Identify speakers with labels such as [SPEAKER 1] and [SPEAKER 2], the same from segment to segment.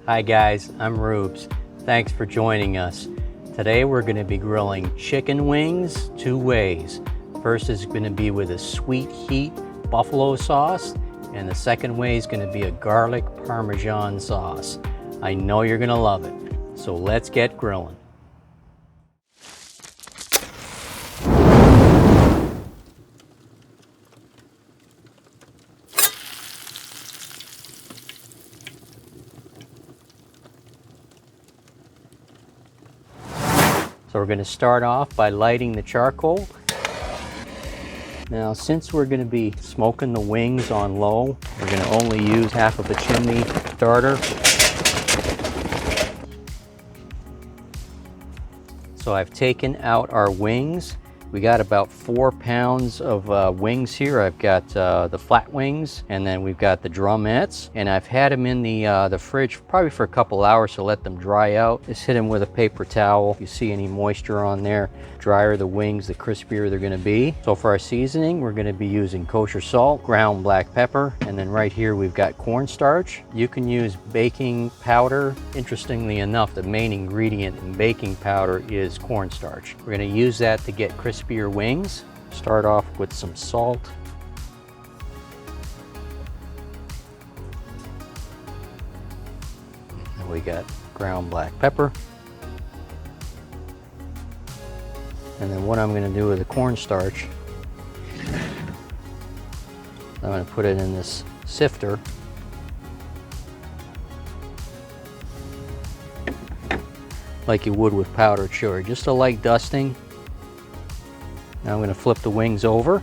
[SPEAKER 1] Hi guys, I'm Rubes. Thanks for joining us. Today we're going to be grilling chicken wings two ways. First is going to be with a sweet heat buffalo sauce, and the second way is going to be a garlic Parmesan sauce. I know you're going to love it. So let's get grilling. So we're going to start off by lighting the charcoal. Now, since we're going to be smoking the wings on low, we're going to only use half of a chimney starter. So I've taken out our wings. We got about 4 pounds of wings here. I've got the flat wings, and then we've got the drumettes, and I've had them in the fridge probably for a couple hours to let them dry out. Just hit them with a paper towel. If you see any moisture on there, drier the wings, the crispier they're going to be. So for our seasoning, we're going to be using kosher salt, ground black pepper, and then right here we've got cornstarch. You can use baking powder. Interestingly enough, the main ingredient in baking powder is cornstarch. We're going to use that to get crispier wings. Start off with some salt. And we got ground black pepper. And then what I'm going to do with the cornstarch, I'm going to put it in this sifter. Like you would with powdered sugar, just a light dusting. Now I'm going to flip the wings over.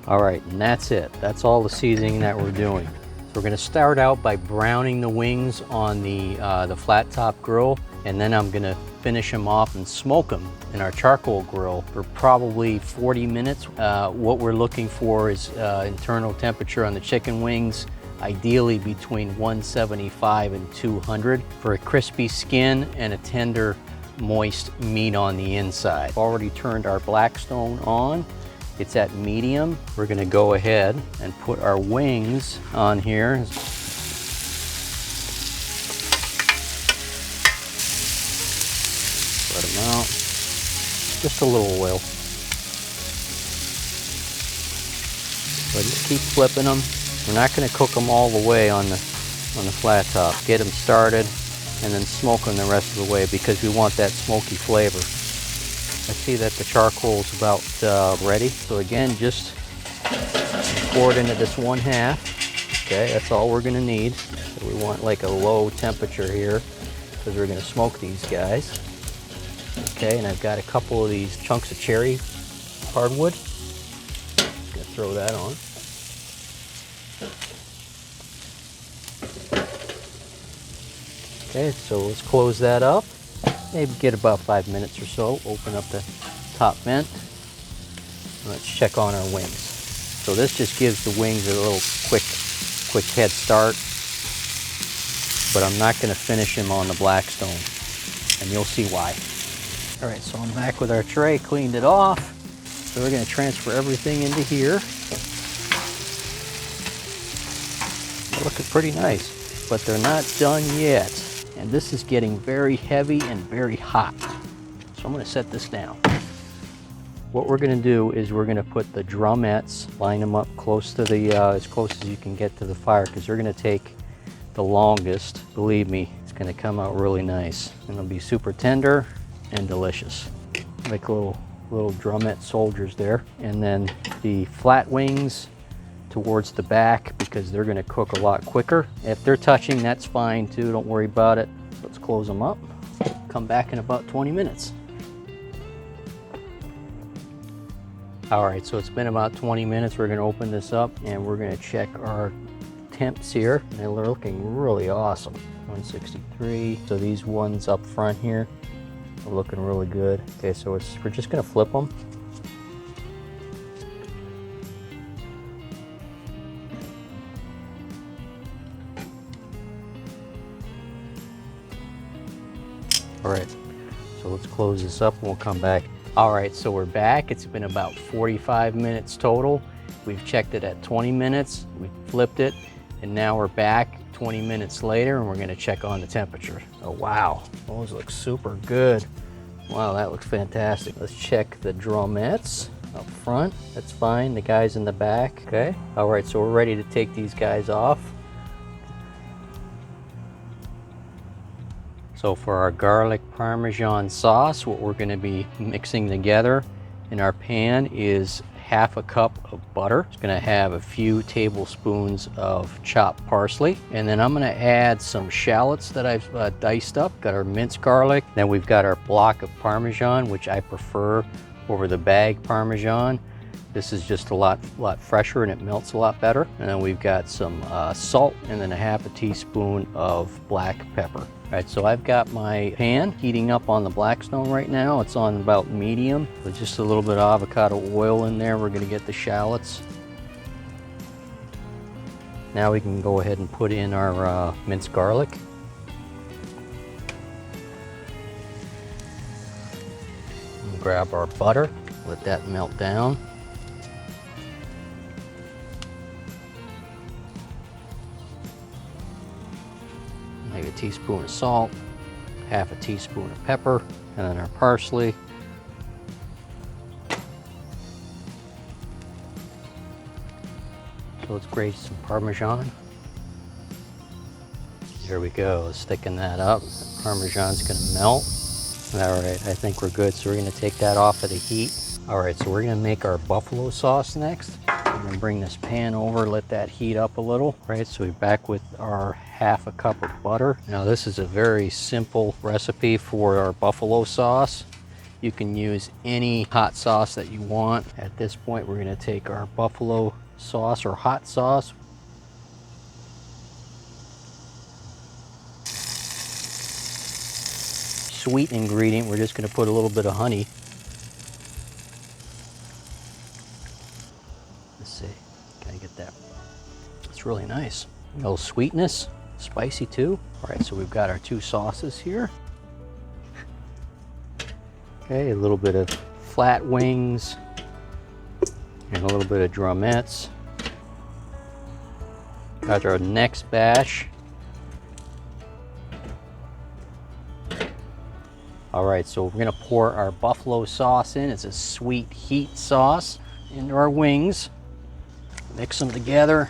[SPEAKER 1] All right, and that's it. That's all the seasoning that we're doing. So we're going to start out by browning the wings on the flat top grill, and then I'm going to finish them off and smoke them in our charcoal grill for probably 40 minutes. What we're looking for is internal temperature on the chicken wings, ideally between 175 and 200 for a crispy skin and a tender, moist meat on the inside. I've already turned our Blackstone on. It's at medium. We're going to go ahead and put our wings on here. Spread them out. Just a little oil. So just keep flipping them. We're not going to cook them all the way on the flat top. Get them started and then smoke them the rest of the way because we want that smoky flavor. I see that the charcoal is about ready. So again, just pour it into this 1/2. Okay, that's all we're going to need. So we want like a low temperature here because we're going to smoke these guys. Okay, and I've got a couple of these chunks of cherry hardwood. I'm going to throw that on. Okay, so let's close that up. Maybe get about 5 minutes or so. Open up the top vent. Let's check on our wings. So this just gives the wings a little quick head start. But I'm not going to finish them on the Blackstone, and you'll see why. All right, so I'm back with our tray, cleaned it off. So we're going to transfer everything into here. They're looking pretty nice, but they're not done yet. And this is getting very heavy and very hot. So I'm going to set this down. What we're going to do is we're going to put the drumettes, line them up close to the, as close as you can get to the fire, because they're going to take the longest. Believe me, it's going to come out really nice. And it'll be super tender and delicious. Like little drumette soldiers there. And then the flat wings towards the back because they're going to cook a lot quicker. If they're touching, that's fine too. Don't worry about it. Let's close them up. Come back in about 20 minutes. All right, so it's been about 20 minutes. We're going to open this up and we're going to check our temps here. And they're looking really awesome. 163. So these ones up front here, They're looking really good. Okay, so we're just gonna flip them. All right, so let's close this up and we'll come back. All right, so we're back. It's been about 45 minutes total. We've checked it at 20 minutes, we flipped it, and now we're back 20 minutes later and we're gonna check on the temperature. Oh wow, those look super good. Wow, that looks fantastic. Let's check the drumettes up front. That's fine, the guys in the back, okay. All right, so we're ready to take these guys off. So for our garlic Parmesan sauce, what we're gonna be mixing together in our pan is half a cup of butter. It's gonna have a few tablespoons of chopped parsley. And then I'm gonna add some shallots that I've diced up. Got our minced garlic. Then we've got our block of Parmesan, which I prefer over the bag Parmesan. This is just a lot fresher and it melts a lot better. And then we've got some salt and then a half a teaspoon of black pepper. All right, so I've got my pan heating up on the Blackstone right now. It's on about medium with just a little bit of avocado oil in there. We're gonna get the shallots. Now we can go ahead and put in our minced garlic. And grab our butter, let that melt down. Maybe a teaspoon of salt, half a teaspoon of pepper, and then our parsley. So let's grate some Parmesan. There we go, let's thicken that up. The Parmesan's gonna melt. All right, I think we're good. So we're gonna take that off of the heat. All right, so we're gonna make our buffalo sauce next. I'm gonna bring this pan over, let that heat up a little. Right, so we're back with our half a cup of butter. Now this is a very simple recipe for our buffalo sauce. You can use any hot sauce that you want. At this point, we're gonna take our buffalo sauce or hot sauce. Sweet ingredient, we're just gonna put a little bit of honey. Let's see, can I get that? It's really nice. A little sweetness, spicy too. All right, so we've got our two sauces here. Okay, a little bit of flat wings and a little bit of drumettes. Got our next batch. All right, so we're gonna pour our buffalo sauce in. It's a sweet heat sauce into our wings. Mix them together.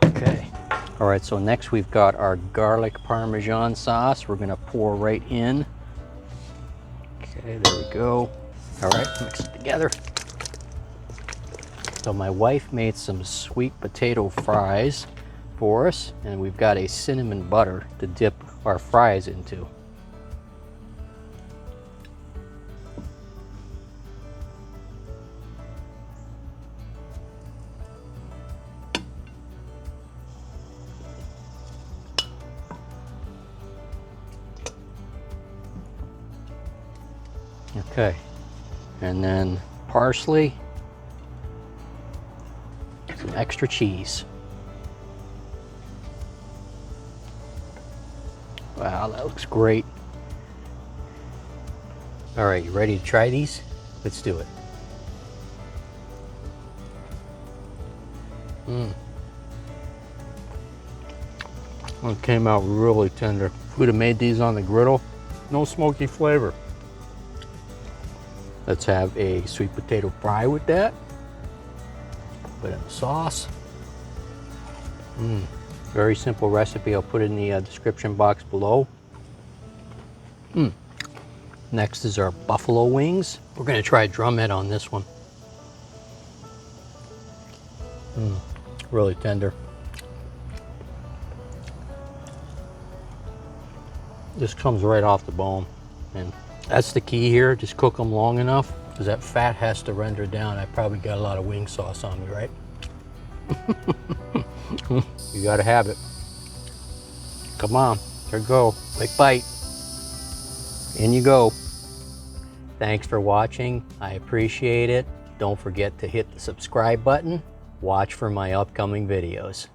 [SPEAKER 1] Okay. All right, so next we've got our garlic Parmesan sauce. We're gonna pour right in. Okay, there we go. All right, mix it together. So my wife made some sweet potato fries for us, and we've got a cinnamon butter to dip our fries into. Okay, and then parsley, some extra cheese. Wow, that looks great. All right, you ready to try these? Let's do it. It came out really tender. If we'd have made these on the griddle, no smoky flavor. Let's have a sweet potato fry with that. Put in the sauce. Very simple recipe. I'll put it in the description box below. Next is our buffalo wings. We're gonna try drumhead on this one. Really tender. This comes right off the bone, and that's the key here. Just cook them long enough, because that fat has to render down. I probably got a lot of wing sauce on me, right? You gotta have it. Come on, here we go. Quick bite. In you go. Thanks for watching. I appreciate it. Don't forget to hit the subscribe button. Watch for my upcoming videos.